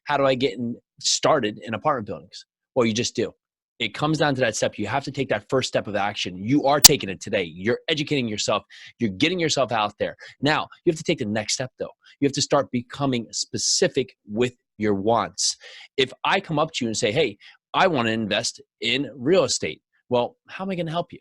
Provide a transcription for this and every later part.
how do I get started in apartment buildings? Well, you just do. It comes down to that step. You have to take that first step of action. You are taking it today. You're educating yourself. You're getting yourself out there. Now, you have to take the next step, though. You have to start becoming specific with your wants. If I come up to you and say, hey, I want to invest in real estate. Well, how am I going to help you?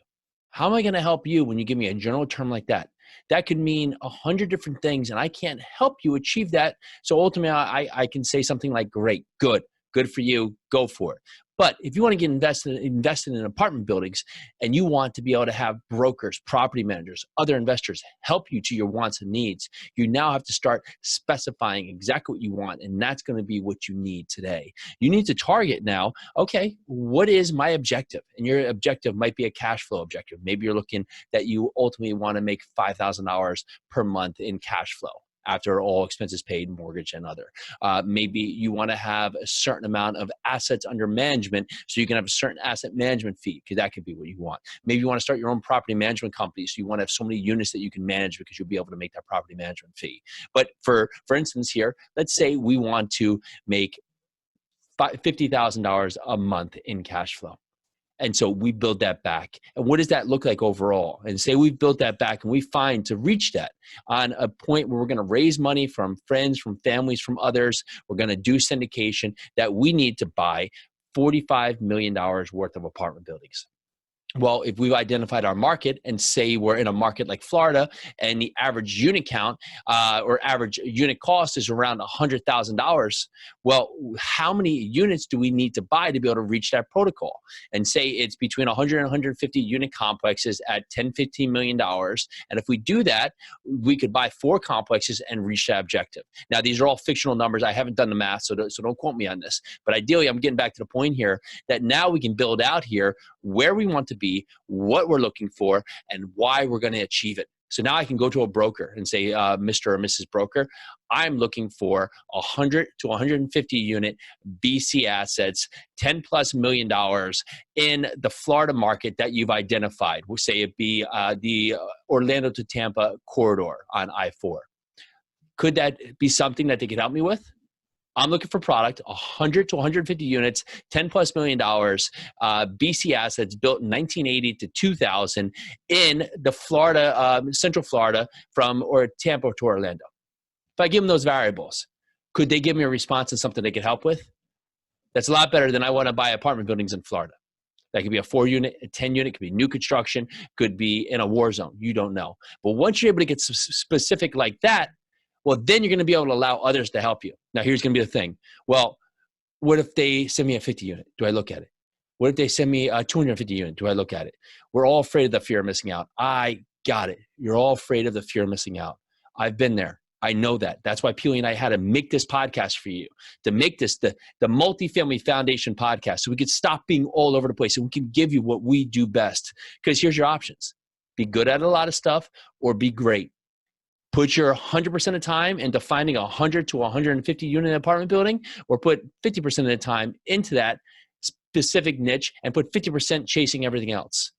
How am I going to help you when you give me a general term like that? That could mean 100 different things, and I can't help you achieve that. So ultimately, I can say something like, great, good for you, go for it. But if you want to get invested in apartment buildings and you want to be able to have brokers, property managers, other investors help you to your wants and needs, you now have to start specifying exactly what you want, and that's going to be what you need today. You need to target now, okay, what is my objective? And your objective might be a cash flow objective. Maybe you're looking that you ultimately want to make $5,000 per month in cash flow after all expenses paid, mortgage and other. Maybe you want to have a certain amount of assets under management so you can have a certain asset management fee, because that could be what you want. Maybe you want to start your own property management company, so you want to have so many units that you can manage because you'll be able to make that property management fee. But for instance here, let's say we want to make $50,000 a month in cash flow. And so we build that back. And what does that look like overall? And say we've built that back and we find to reach that on a point where we're going to raise money from friends, from families, from others. We're going to do syndication, that we need to buy $45 million worth of apartment buildings. Well, if we've identified our market and say we're in a market like Florida and the average unit count or average unit cost is around $100,000, well, how many units do we need to buy to be able to reach that protocol? And say it's between 100 and 150 unit complexes at $10-15 million. And if we do that, we could buy 4 complexes and reach that objective. Now, these are all fictional numbers. I haven't done the math, so don't quote me on this. But ideally, I'm getting back to the point here that now we can build out here where we want to be, what we're looking for, and why we're going to achieve it. So now I can go to a broker and say, Mr. or Mrs. Broker, I'm looking for 100 to 150 unit BC assets, $10+ million in the Florida market that you've identified. We'll say it be the Orlando to Tampa corridor on I-4. Could that be something that they could help me with? I'm looking for product, 100 to 150 units, $10+ million, BC assets built in 1980 to 2000 in the Florida, Central Florida or Tampa to Orlando. If I give them those variables, could they give me a response and something they could help with? That's a lot better than I want to buy apartment buildings in Florida. That could be a 4-unit, a 10-unit, could be new construction, could be in a war zone. You don't know. But once you're able to get specific like that, well, then you're going to be able to allow others to help you. Now, here's going to be the thing. Well, what if they send me a 50 unit? Do I look at it? What if they send me a 250 unit? Do I look at it? We're all afraid of the fear of missing out. I got it. You're all afraid of the fear of missing out. I've been there. I know that. That's why Pili and I had to make this podcast for you, to make this the Multifamily Foundation podcast, so we could stop being all over the place and we can give you what we do best. Because here's your options. Be good at a lot of stuff or be great. Put your 100% of time into finding a 100 to 150 unit apartment building, or put 50% of the time into that specific niche and put 50% chasing everything else.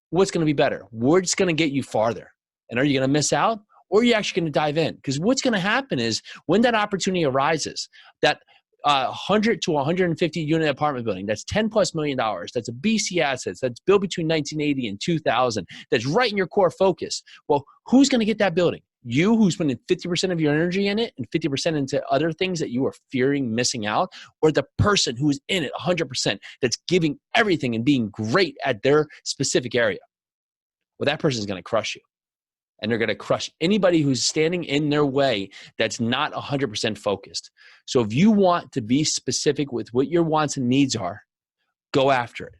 What's going to be better? What's going to get you farther? And are you going to miss out, or are you actually going to dive in? Because what's going to happen is when that opportunity arises, that 100 to 150 unit apartment building, that's $10+ million, that's a BC assets, that's built between 1980 and 2000, that's right in your core focus. Well, who's going to get that building? You, who's putting 50% of your energy in it and 50% into other things that you are fearing missing out, or the person who's in it 100%, that's giving everything and being great at their specific area? Well, that person is going to crush you. And they're going to crush anybody who's standing in their way that's not 100% focused. So if you want to be specific with what your wants and needs are, go after it.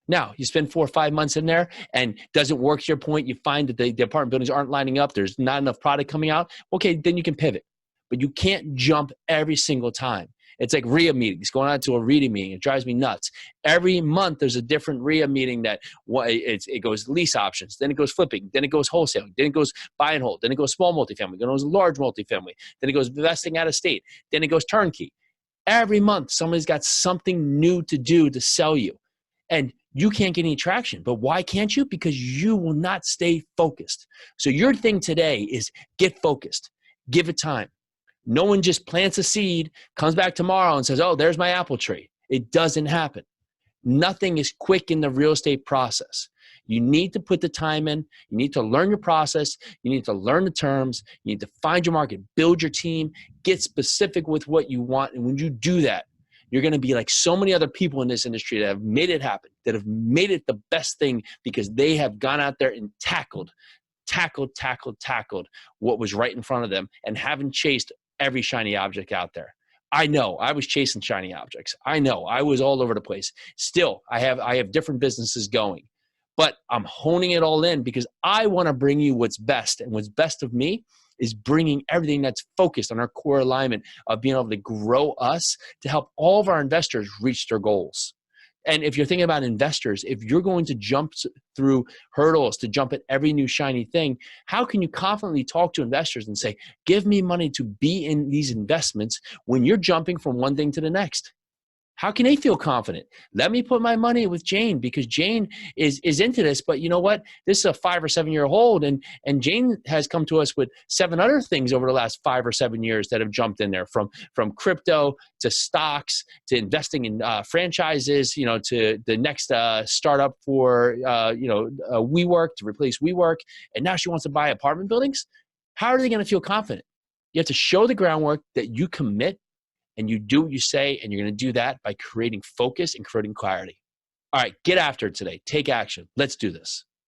Now, you spend 4 or 5 months in there and doesn't work to your point, you find that the apartment buildings aren't lining up, there's not enough product coming out, okay, then you can pivot. But you can't jump every single time. It's like RIA meetings, going out to a RIA meeting. It drives me nuts. Every month there's a different RIA meeting that it goes lease options, then it goes flipping, then it goes wholesaling, then it goes buy and hold, then it goes small multifamily, then it goes large multifamily, then it goes investing out of state, then it goes turnkey. Every month somebody's got something new to do to sell you. And you can't get any traction. But why can't you? Because you will not stay focused. So your thing today is get focused. Give it time. No one just plants a seed, comes back tomorrow and says, oh, there's my apple tree. It doesn't happen. Nothing is quick in the real estate process. You need to put the time in. You need to learn your process. You need to learn the terms. You need to find your market, build your team, get specific with what you want. And when you do that, you're going to be like so many other people in this industry that have made it happen, that have made it the best thing because they have gone out there and tackled what was right in front of them and haven't chased every shiny object out there. I know I was chasing shiny objects. I know I was all over the place. Still, I have different businesses going, but I'm honing it all in because I want to bring you what's best. And what's best of me is bringing everything that's focused on our core alignment of being able to grow us to help all of our investors reach their goals. And if you're thinking about investors, if you're going to jump through hurdles to jump at every new shiny thing, how can you confidently talk to investors and say, give me money to be in these investments when you're jumping from one thing to the next? How can they feel confident? Let me put my money with Jane because Jane is into this. But you know what? This is a 5 or 7 year hold, and Jane has come to us with 7 other things over the last 5 or 7 years that have jumped in there, from crypto to stocks to investing in franchises, to the next startup for WeWork to replace WeWork, and now she wants to buy apartment buildings. How are they going to feel confident? You have to show the groundwork that you commit. And you do what you say, and you're going to do that by creating focus and creating clarity. All right, get after it today. Take action. Let's do this.